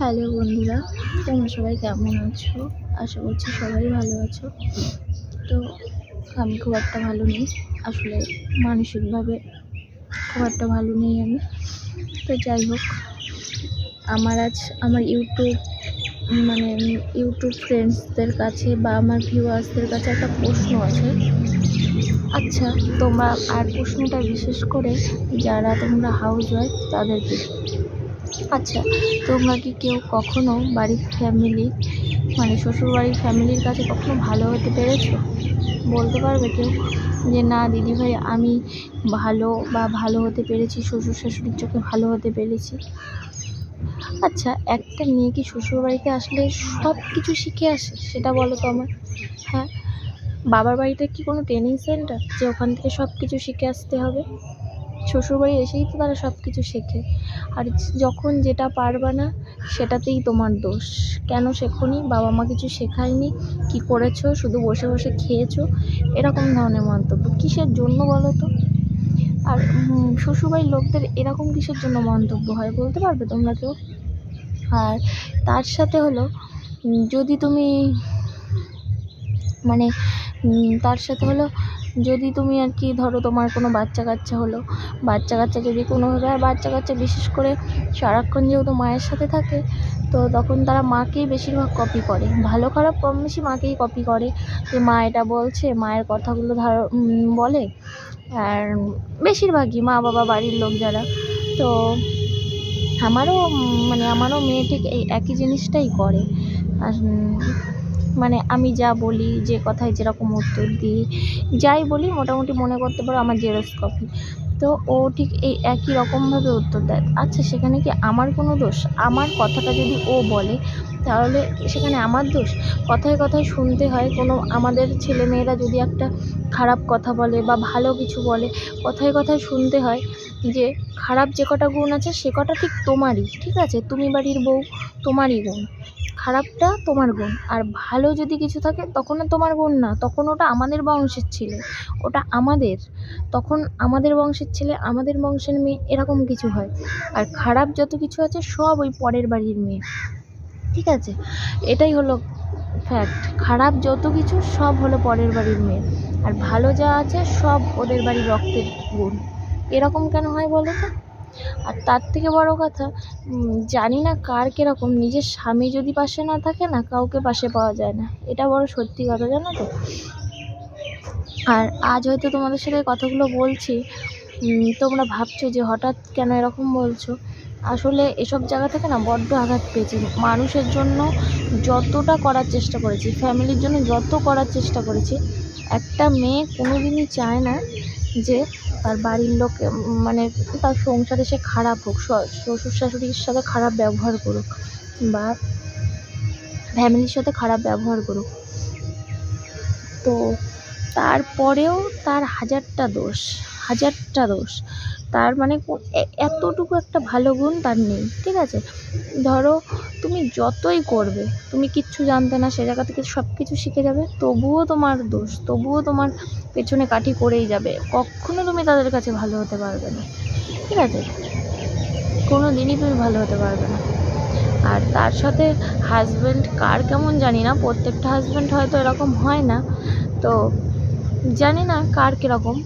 Hello বন্ধুরা, তোমরা সবাই কেমন আছো? আশা করছি সবাই ভালো আছো। তো আমি খুব একটা ভালো নেই, আসলে মানসিকভাবে খুব একটা ভালো নেই আমি। তো যাই হোক, আমার ইউটিউব ফ্রেন্ডসদের কাছে বা আমার ভিউয়ার্সদের কাছে একটা প্রশ্ন আছে। আচ্ছা, আর প্রশ্নটা বিশেষ করে যারা তোমরা হাউসওয়াইফ তাদেরকে। আচ্ছা, তোমরা কি কেউ কখনো বাড়ির শ্বশুরবাড়ির ফ্যামিলির কাছে কখনো ভালো হতে পেরেছো? বলতে পারবে কেউ যে না দিদিভাই, আমি ভালো হতে পেরেছি, শ্বশুর শাশুড়ির চোখে ভালো হতে পেরেছি? আচ্ছা, একটা মেয়ে কি শ্বশুরবাড়িতে আসলে সব কিছু শিখে আসে? সেটা বলো তো আমার। হ্যাঁ, বাবার বাড়িতে কি কোনো ট্রেনিং সেন্টার যে ওখান থেকে সব কিছু শিখে আসতে হবে? শ্বশুরবাড়ি এসেই তো তারা সব কিছু শেখে। আর যখন যেটা পারবা না সেটাতেই তোমার দোষ। কেন শেখোনি? বাবা মা কিছু শেখায়নি? কি করেছো? শুধু বসে বসে খেয়েছো? এরকম ধরনের মন্তব্য কিসের জন্য বলো তো? আর শ্বশুরবাড়ির লোকদের এরকম কিসের জন্য মন্তব্য হয় বলতে পারবে তোমরা কেউ? আর তার সাথে হলো, যদি তুমি যদি তুমি আর কি ধরো তোমার কোনো বাচ্চা কাচ্চা হলো, যদি কোনোভাবে, আর বাচ্চা কাচ্চা বিশেষ করে সারাক্ষণ যেহেতু মায়ের সাথে থাকে, তো তখন তারা মাকেই বেশিরভাগ কপি করে, ভালো খারাপ কম বেশি মাকেই কপি করে, যে মা এটা বলছে, মায়ের কথাগুলো বলে। আর বেশিরভাগই মা বাবা বাড়ির লোক যারা, তো আমারও মেয়ে ঠিক এই একই জিনিসটাই করে। আর আমি যা বলি, যে কথায় যেরকম উত্তর দিই, যাই বলি মোটামুটি মনে করতে পারো আমার জেরক্স কপি। তো ও ঠিক এই একই রকমভাবে উত্তর দেয়। আচ্ছা, সেখানে কি আমার কোনো দোষ? আমার কথাটা যদি ও বলে তাহলে সেখানে আমার দোষ? কথায় কথায় শুনতে হয়, আমাদের ছেলেমেয়েরা যদি একটা খারাপ কথা বলে বা ভালো কিছু বলে, কথায় কথায় শুনতে হয় যে খারাপ যে কটা গুণ আছে সে কটা ঠিক তোমারই, ঠিক আছে, তুমি বাড়ির বউ, তোমারই গুণ, খারাপটা তোমার গুণ। আর ভালো যদি কিছু থাকে তখন তোমার গুণ না, তখন ওটা আমাদের বংশের ছেলে, ওটা আমাদের, তখন আমাদের বংশের ছেলে, আমাদের বংশের মেয়ে, এরকম কিছু হয়। আর খারাপ যত কিছু আছে সব ওই পরের বাড়ির মেয়ে, ঠিক আছে, এটাই হলো ফ্যাক্ট। খারাপ যত কিছু সব হলো পরের বাড়ির মেয়ে, আর ভালো যা আছে সব ওদের বাড়ির রক্তের গুণ। এরকম কেন হয় বলো তো? আর তার থেকে বড় কথা, জানি না কার কীরকম, নিজের স্বামী যদি পাশে না থাকে না, কাউকে পাশে পাওয়া যায় না, এটা বড় সত্যি কথা, জানো তো। আর আজ হয়তো তোমাদের সাথে কথাগুলো বলছি, তোমরা ভাবছো যে হঠাৎ কেন এরকম বলছো। আসলে এসব জায়গা থেকে না বড্ড আঘাত পেয়েছি। মানুষের জন্য যতটা করার চেষ্টা করেছি, ফ্যামিলির জন্য যত করার চেষ্টা করেছি, একটা মেয়ে কোনোদিনই চায় না যে তার বাড়ির লোক তার সংসারে সে খারাপ হোক, শ্বশুর শাশুড়ির সাথে খারাপ ব্যবহার করুক বা ফ্যামিলির সাথে খারাপ ব্যবহার করুক। তো তারপরেও তার হাজারটা দোষ, তার এতটুকু একটা ভালো গুণ তার নেই, ঠিক আছে। ধরো তুমি যতই করবে, তুমি কিচ্ছু জানতে না, সে জায়গা থেকে সব কিছু শিখে যাবে, তবুও তোমার দোষ, তবুও তোমার পেছনে কাঠি করেই যাবে, কখনো তুমি তাদের কাছে ভালো হতে পারবে না, ঠিক আছে, কোনো দিনই তুমি ভালো হতে পারবে না। আর তার সাথে হাজব্যান্ড কার কেমন জানি না, প্রত্যেকটা হাজব্যান্ড হয়তো এরকম হয় না, তো জানি না কার কীরকম।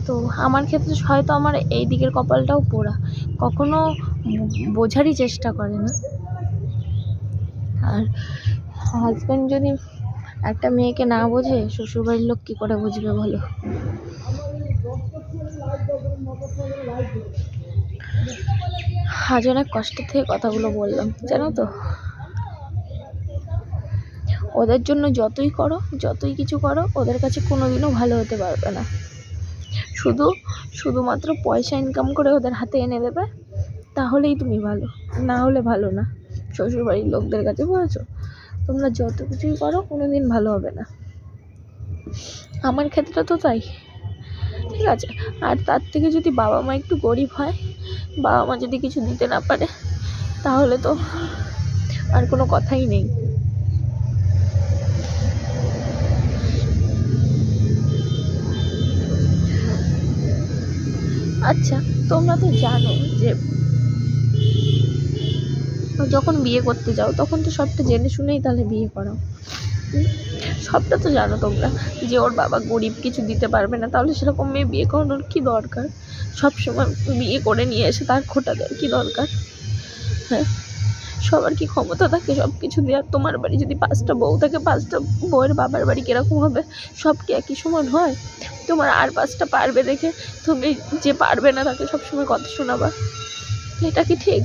তো আমার ক্ষেত্রে হয়তো আমার এই দিকের কপালটাও পোড়া, কখনো বোঝারই চেষ্টা করে না। আর হাজব্যান্ড যদি একটা মেয়েকে না বোঝে, শ্বশুরবাড়ির লোক কী করে বুঝবে বলো? আজ অনেক কষ্টের থেকে কথাগুলো বললাম, জানো তো। ওদের জন্য যতই কিছু করো, ওদের কাছে কোনোদিনও ভালো হতে পারবে না। শুধুমাত্র পয়সা ইনকাম করে ওদের হাতে এনে দেবে, তাহলেই তুমি ভালো, না হলে ভালো না শ্বশুরবাড়ির লোকদের কাছে, বুঝেছো? তোমরা যত কিছুই করো কোনোদিন ভালো হবে না। আমার ক্ষেত্রে তো তাই, ঠিক আছে। আর তার থেকে যদি বাবা মা একটু গরিব হয়, বাবা মা যদি কিছু দিতে না পারে, তাহলে তো আর কোনো কথাই নেই। আচ্ছা, তোমরা তো জানো যে যখন বিয়ে করতে যাও তখন তো সবটা জেনে শুনেই তাহলে বিয়ে করাও। সবটা তো জানো তোমরা যে ওর বাবা গরিব, কিছু দিতে পারবে না, তাহলে সেরকম মেয়ে বিয়ে করানোর কী দরকার? সবসময় বিয়ে করে নিয়ে এসে তার খোটা দেওয়ার কী দরকার? হ্যাঁ, সবার কি ক্ষমতা থাকে সব কিছু দেওয়ার? তোমার বাড়ি যদি 5টা বউ থাকে, 5টা বউয়ের বাবার বাড়ি কীরকম হবে? সব কি একই সমান হয়? তোমার আর 5টা পারবে দেখে তুমি যে পারবে না তাকে সবসময় কথা শোনাবা? এটা কি ঠিক?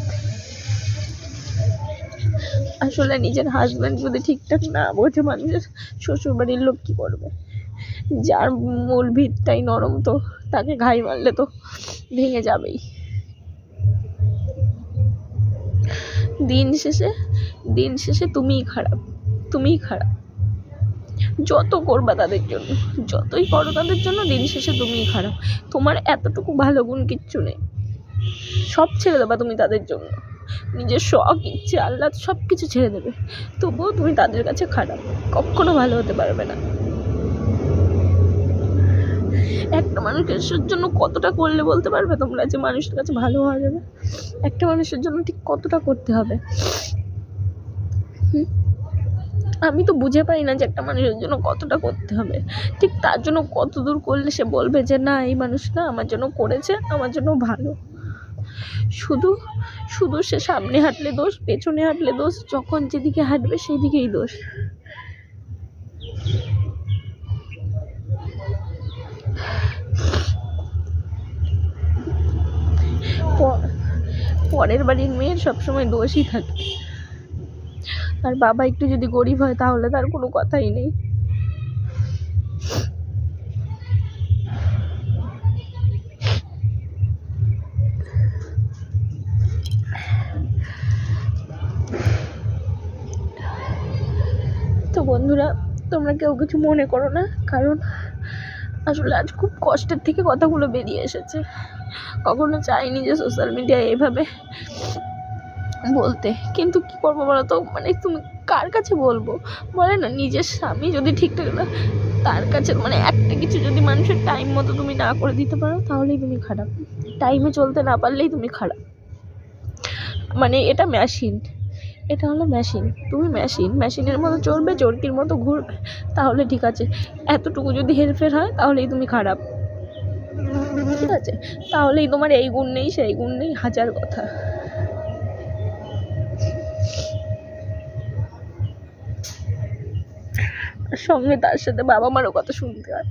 আসলে নিজের হাজব্যান্ড যদি ঠিকঠাক না বোঝে মানুষের, শ্বশুরবাড়ির লোক কী করবে? যার মূল ভিতটাই নরম, তো তাকে ঘাই মারলে তো ভেঙে যাবেই। দিন শেষে তুমিই খারাপ। যত করবা তাদের জন্য, যতই করো তাদের জন্য, দিন শেষে তুমিই খারাপ। তোমার এতটুকু ভালো গুণ কিচ্ছু নেই, সব ছেড়ে দেবা তুমি তাদের জন্য। নিজের শখ, ইচ্ছে, আহ্লাদ সব কিছু ছেড়ে দেবে, তবুও তুমি তাদের কাছে খারাপ, কখনো ভালো হতে পারবে না। একটা মানুষের জন্য কতটা করলে বলতে পারবে তোমরা যে মানুষের কাছে ভালো হওয়া যাবে? একটা মানুষের জন্য ঠিক কতটা করতে হবে? আমি তো বুঝে পাই না যে একটা মানুষের জন্য কতটা করতে হবে, ঠিক তার জন্য কত দূর করলে সে বলবে যে না, এই মানুষটা আমার জন্য করেছে, আমার জন্য ভালো। শুধু সে সামনে হাঁটলে দোষ, পেছনে হাঁটলে দোষ, যখন যেদিকে হাঁটবে সেই দিকেই দোষ। পরের বাড়ির মেয়ের সবসময় দোষই থাকে, আর বাবা একটু যদি গরিব হয় তাহলে তার কোনো কথাই নেই। তো বন্ধুরা, তোমরা কেউ কিছু মনে করো না, কারণ আসলে আজ খুব কষ্টের থেকে কথাগুলো বেরিয়ে এসেছে। কখনো চাইনি যে সোশ্যাল মিডিয়ায় এভাবে বলতে, কিন্তু কি করবো বলো তো, মানে তুমি কার কাছে বলবো? বলে না, নিজের স্বামী যদি ঠিকঠাক না, তার কাছে মানে একটা কিছু যদি মানুষের টাইম মতো তুমি না করে দিতে পারো, তাহলেই তুমি খারাপ। টাইমে চলতে না পারলেই তুমি খারাপ। মানে এটা মেশিন, এটা হলো মেশিন, তুমি মেশিনের মতো চলবে, চরকির মতো ঘুরবে, তাহলে ঠিক আছে। এতটুকু যদি হেরফের হয় তাহলেই তুমি খারাপ, ঠিক আছে? তাহলেই তোমার এই গুণ নেই, সেই গুণ নেই, হাজার কথা। সঙ্গে তার সাথে বাবা মারও কথা শুনতে হয়।